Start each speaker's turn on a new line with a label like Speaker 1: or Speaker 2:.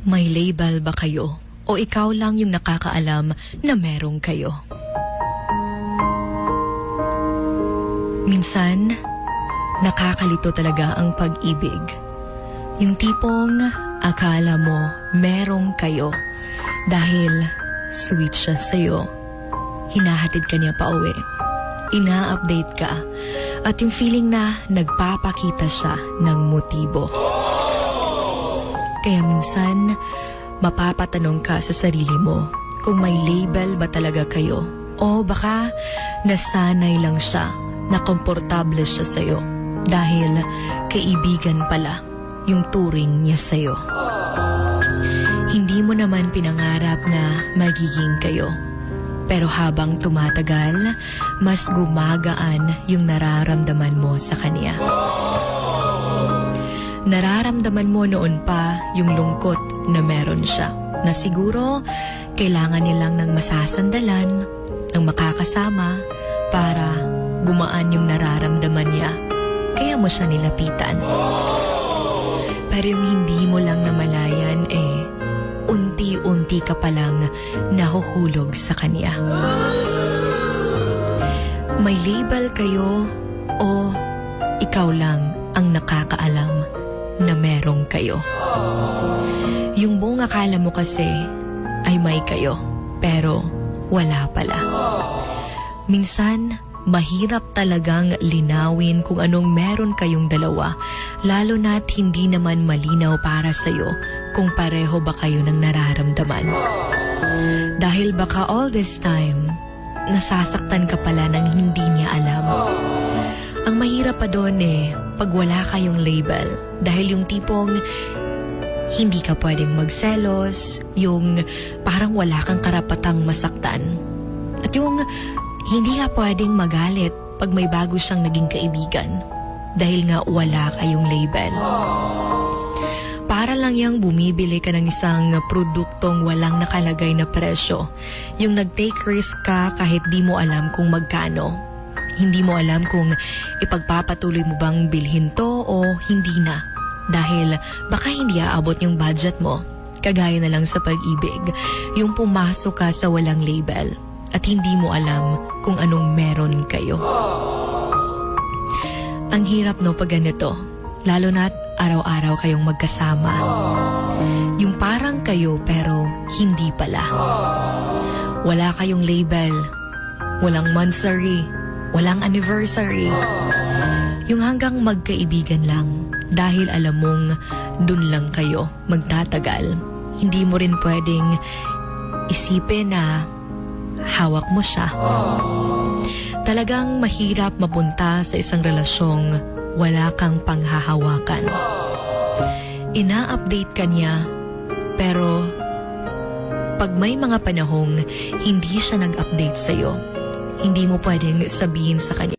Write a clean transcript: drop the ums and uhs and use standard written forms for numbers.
Speaker 1: May label ba kayo? O ikaw lang yung nakakaalam na merong kayo? Minsan, nakakalito talaga ang pag-ibig. Yung tipong akala mo merong kayo dahil sweet siya sa'yo. Hinahatid ka niya pa uwi. Ina-update ka. At yung feeling na nagpapakita siya ng motibo. Kaya minsan, mapapatanong ka sa sarili mo kung may label ba talaga kayo o baka nasanay lang siya na komportable siya sa'yo dahil kaibigan pala yung turing niya sa'yo. Hindi mo naman pinangarap na magiging kayo. Pero habang tumatagal, mas gumagaan yung nararamdaman mo sa kanya. Nararamdaman mo noon pa yung lungkot na meron siya, na siguro kailangan nilang ng masasandalan, ng makakasama para gumaan yung nararamdaman niya. Kaya mo siya nilapitan. Pero yung hindi mo lang namalayan unti-unti ka palang nahuhulog sa kanya. May label kayo o ikaw lang ang nakakaalam na merong kayo. Yung buong akala mo kasi ay may kayo, pero wala pala. Minsan, mahirap talagang linawin kung anong meron kayong dalawa, lalo na't hindi naman malinaw para sa'yo kung pareho ba kayo ng nararamdaman. Dahil baka all this time, nasasaktan ka pala ng hindi niya alam. Ang mahirap pa doon pag wala kayong label, dahil yung tipong hindi ka pwedeng magselos, yung parang wala kang karapatang masaktan, at yung hindi ka pwedeng magalit pag may bago siyang naging kaibigan dahil nga wala kayong label. Para lang yung bumibili ka ng isang produktong walang nakalagay na presyo. Yung nag-take risk ka kahit di mo alam kung magkano. Hindi mo alam kung ipagpapatuloy mo bang bilhin to o hindi na. Dahil baka hindi aabot yung budget mo. Kagaya na lang sa pag-ibig, yung pumasok ka sa walang label at hindi mo alam kung anong meron kayo. Ang hirap pag ganito, lalo na't araw-araw kayong magkasama. Yung parang kayo pero hindi pala. Wala kayong label, walang monthsary, walang anniversary. Yung hanggang magkaibigan lang dahil alam mong dun lang kayo magtatagal. Hindi mo rin pwedeng isipin na hawak mo siya. Talagang mahirap mapunta sa isang relasyong wala kang panghahawakan. Ina-update ka niya, pero pag may mga panahong hindi siya nag-update sa'yo, hindi mo pwedeng sabihin sa kanya